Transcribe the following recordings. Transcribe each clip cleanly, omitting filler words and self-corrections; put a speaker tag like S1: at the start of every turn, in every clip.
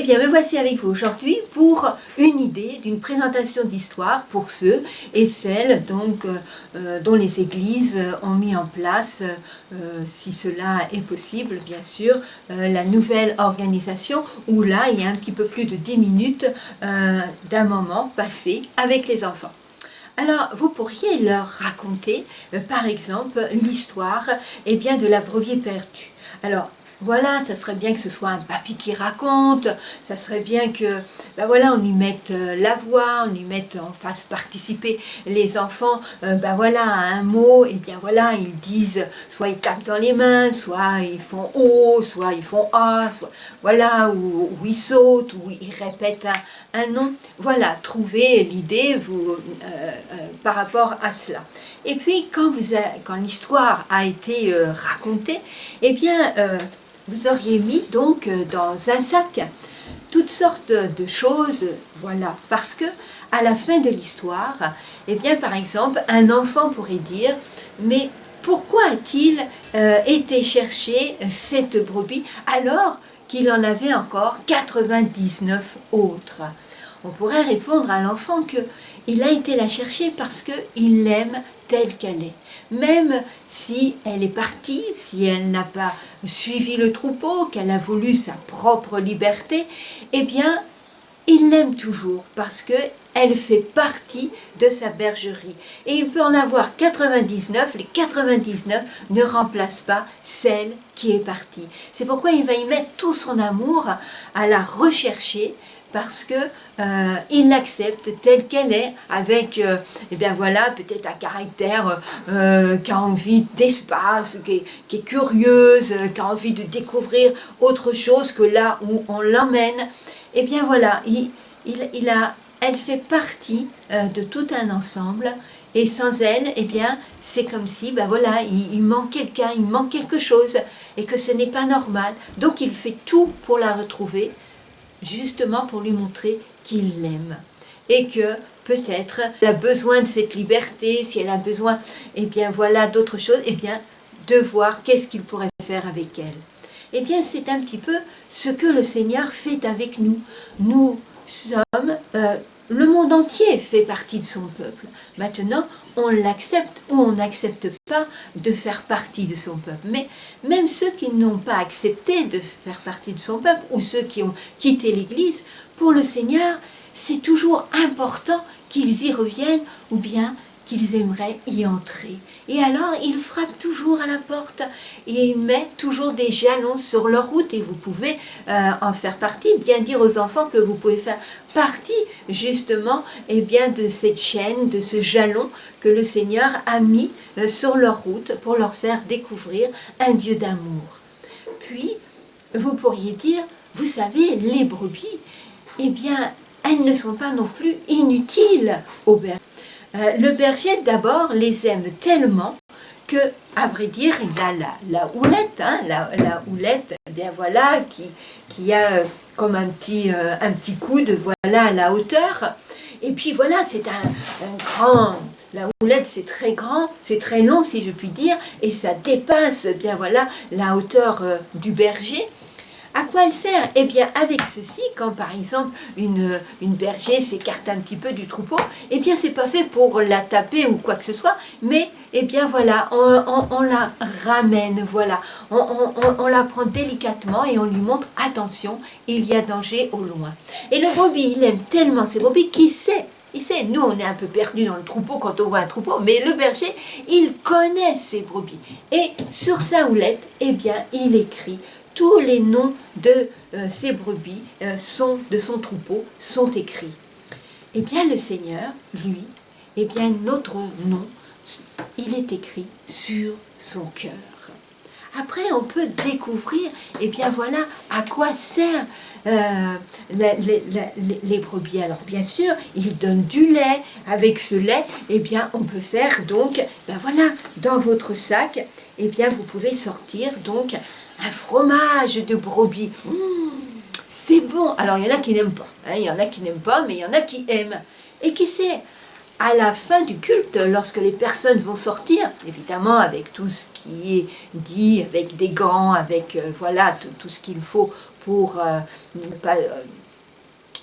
S1: bien, me voici avec vous aujourd'hui pour une idée d'une présentation d'histoire pour ceux et celles donc, dont les églises ont mis en place, si cela est possible, bien sûr, la nouvelle organisation où là, il y a un petit peu plus de 10 minutes d'un moment passé avec les enfants. Alors, vous pourriez leur raconter, par exemple, l'histoire de la brebis perdue. Alors, voilà, ça serait bien que ce soit un papy qui raconte, ça serait bien que, on y mette la voix, on y mette, on fasse participer les enfants, à un mot, ils disent, soit ils tapent dans les mains, soit ils font O, soit ils font A, soit, ou ils sautent, ou ils répètent un nom. Voilà, trouvez l'idée par rapport à cela. Et puis, quand l'histoire a été racontée, vous auriez mis donc dans un sac toutes sortes de choses, voilà, parce que à la fin de l'histoire, par exemple, un enfant pourrait dire, mais pourquoi a-t-il été chercher cette brebis alors qu'il en avait encore 99 autres? On pourrait répondre à l'enfant qu'il a été la chercher parce qu'il l'aime telle qu'elle est. Même si elle est partie, si elle n'a pas suivi le troupeau, qu'elle a voulu sa propre liberté, il l'aime toujours parce qu'elle fait partie de sa bergerie. Et il peut en avoir 99, les 99 ne remplacent pas celle qui est partie. C'est pourquoi il va y mettre tout son amour à la rechercher, parce que il l'accepte telle qu'elle est, avec peut-être un caractère qui a envie d'espace, qui est curieuse, qui a envie de découvrir autre chose que là où on l'emmène. Elle fait partie de tout un ensemble, et sans elle, c'est comme si, il manque quelqu'un, il manque quelque chose, et que ce n'est pas normal. Donc il fait tout pour la retrouver, justement pour lui montrer qu'il l'aime. Et que peut-être elle a besoin de cette liberté, si elle a besoin, d'autre chose, de voir qu'est-ce qu'il pourrait faire avec elle. C'est un petit peu ce que le Seigneur fait avec nous. Nous sommes, le monde entier fait partie de son peuple. Maintenant, on l'accepte ou on n'accepte pas de faire partie de son peuple. Mais même ceux qui n'ont pas accepté de faire partie de son peuple, ou ceux qui ont quitté l'Église, pour le Seigneur, c'est toujours important qu'ils y reviennent, ou bien qu'ils aimeraient y entrer. Et alors, il frappe toujours à la porte, et il met toujours des jalons sur leur route, et vous pouvez en faire partie, bien dire aux enfants que vous pouvez faire partie, justement, de cette chaîne, de ce jalon que le Seigneur a mis sur leur route pour leur faire découvrir un Dieu d'amour. Puis, vous pourriez dire, vous savez, les brebis, elles ne sont pas non plus inutiles au berger. Le berger, d'abord, les aime tellement que, à vrai dire, il a la houlette, la houlette, qui a comme un petit coude, à la hauteur. Et puis c'est un grand... La houlette, c'est très grand, c'est très long, si je puis dire, et ça dépasse, la hauteur du berger. À quoi elle sert? Avec ceci, quand par exemple une berger s'écarte un petit peu du troupeau, c'est pas fait pour la taper ou quoi que ce soit, mais on la ramène, on la prend délicatement et on lui montre, attention, il y a danger au loin. Et le brebis, il aime tellement ces brebis qu'il sait. Nous, on est un peu perdus dans le troupeau quand on voit un troupeau, mais le berger, il connaît ses brebis. Et sur sa houlette, il écrit tous les noms de ces brebis de son troupeau sont écrits. Le Seigneur, lui, notre nom, il est écrit sur son cœur. Après, on peut découvrir, à quoi servent les brebis. Alors, bien sûr, ils donnent du lait. Avec ce lait, on peut faire donc, dans votre sac, vous pouvez sortir donc un fromage de brebis. C'est bon. Alors, il y en a qui n'aiment pas. Il y en a qui n'aiment pas, mais il y en a qui aiment. Et qui sait, à la fin du culte, lorsque les personnes vont sortir, évidemment avec tout ce qui est dit, avec des gants, avec tout ce qu'il faut ne pas,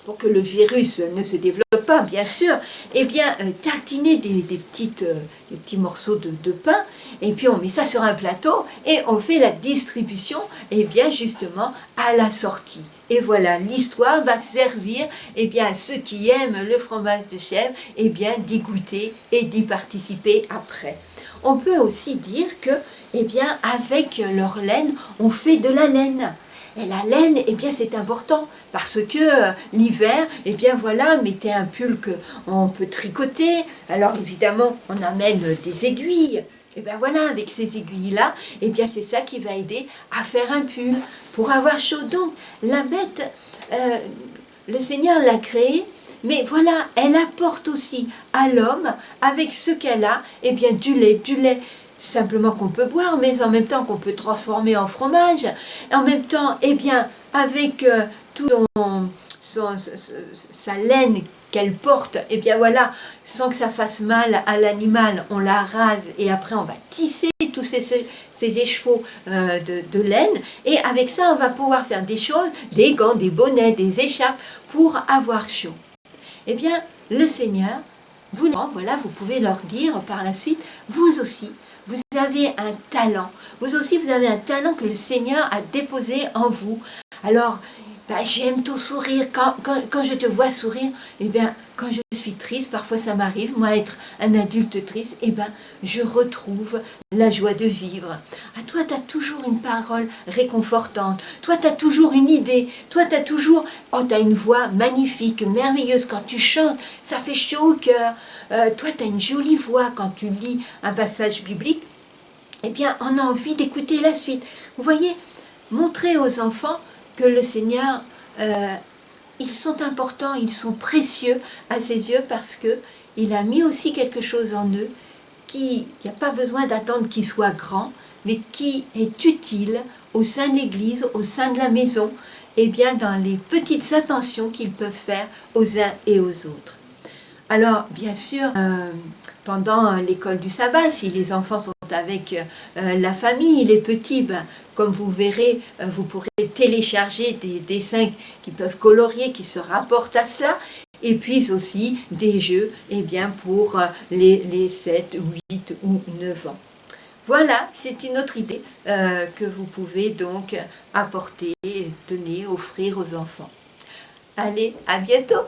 S1: pour que le virus ne se développe pas, bien sûr, eh bien, tartiner des petits morceaux de pain, et puis on met ça sur un plateau, et on fait la distribution, eh bien, justement, à la sortie. Et voilà, l'histoire va servir, eh bien, à ceux qui aiment le fromage de chèvre, eh bien, d'y goûter et d'y participer après. On peut aussi dire que, eh bien, avec leur laine, on fait de la laine. Et la laine, eh bien, c'est important parce que l'hiver, eh bien, voilà, mettez un pull qu'on peut tricoter. Alors, évidemment, on amène des aiguilles. Et bien voilà, avec ces aiguilles-là, eh bien, c'est ça qui va aider à faire un pull pour avoir chaud. Donc, la bête, le Seigneur l'a créée, mais voilà, elle apporte aussi à l'homme, avec ce qu'elle a, eh bien, du lait simplement qu'on peut boire, mais en même temps qu'on peut transformer en fromage. En même temps, eh bien, avec toute sa laine qu'elle porte, eh bien voilà, sans que ça fasse mal à l'animal, on la rase et après on va tisser tous ces écheveaux de laine. Et avec ça, on va pouvoir faire des choses, des gants, des bonnets, des écharpes pour avoir chaud. Eh bien, le Seigneur, voilà, vous pouvez leur dire par la suite, vous aussi, vous avez un talent. Vous aussi, vous avez un talent que le Seigneur a déposé en vous. Alors, j'aime ton sourire. Quand je te vois sourire, eh bien, quand je suis triste, parfois ça m'arrive, moi, être un adulte triste, eh bien, je retrouve la joie de vivre. À toi, tu as toujours une parole réconfortante. Toi, tu as toujours une idée. Toi, tu as toujours... Oh, tu as une voix magnifique, merveilleuse. Quand tu chantes, ça fait chaud au cœur. Toi, tu as une jolie voix quand tu lis un passage biblique. Eh bien, on a envie d'écouter la suite. Vous voyez, montrer aux enfants que le Seigneur, ils sont importants, ils sont précieux à ses yeux parce qu'il a mis aussi quelque chose en eux qui n'a pas besoin d'attendre qu'ils soient grands, mais qui est utile au sein de l'Église, au sein de la maison, et bien dans les petites attentions qu'ils peuvent faire aux uns et aux autres. Alors, bien sûr, pendant l'école du sabbat, si les enfants sont avec la famille, les petits, comme vous verrez, vous pourrez télécharger des dessins qui peuvent colorier, qui se rapportent à cela, et puis aussi des jeux eh bien, pour les 7, 8 ou 9 ans. Voilà, c'est une autre idée que vous pouvez donc apporter, donner, offrir aux enfants. Allez, à bientôt!